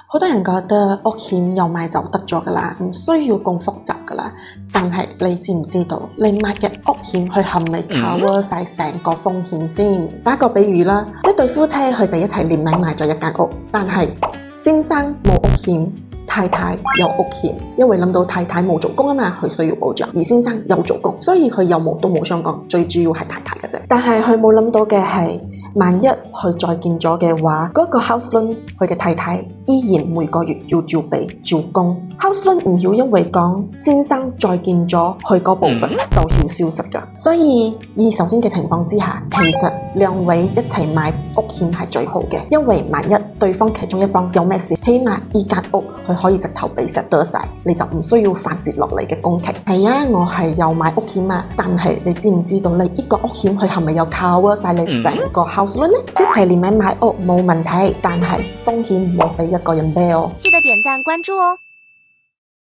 好多人覺得屋險有買就得咗噶啦，唔需要咁複雜噶啦。但係你知唔知道，你買嘅屋險佢係咪 cover 晒成個風險先？打個比喻啦，一對夫妻佢哋一齊聯名買咗一間屋，但係先生冇屋險，太太有屋險，因為諗到太太冇做工啊嘛，佢需要保障，而先生有做工，所以佢有冇都冇相干，最主要係太太嘅啫。但係佢冇諗到嘅係，萬一佢再見咗嘅話，嗰個 house loan 佢嘅太太依然每個月要照俾照供。house loan 唔要因為講先生再見咗佢嗰部分就要消失噶。所以以首先嘅情況之下，其實兩位一齊買屋險係最好嘅，因為萬一對方其中一方有咩事，起碼依間屋佢可以直頭俾 set 得晒，你就唔需要反接落嚟嘅工期。係啊，我係有買屋險啊，但係你知唔知道你呢個屋險佢係咪有 cover 晒你成個 house loan 呢？一齊聯名買屋冇問題，但係風險唔好俾一個人 bear 哦。記得點讚關注哦。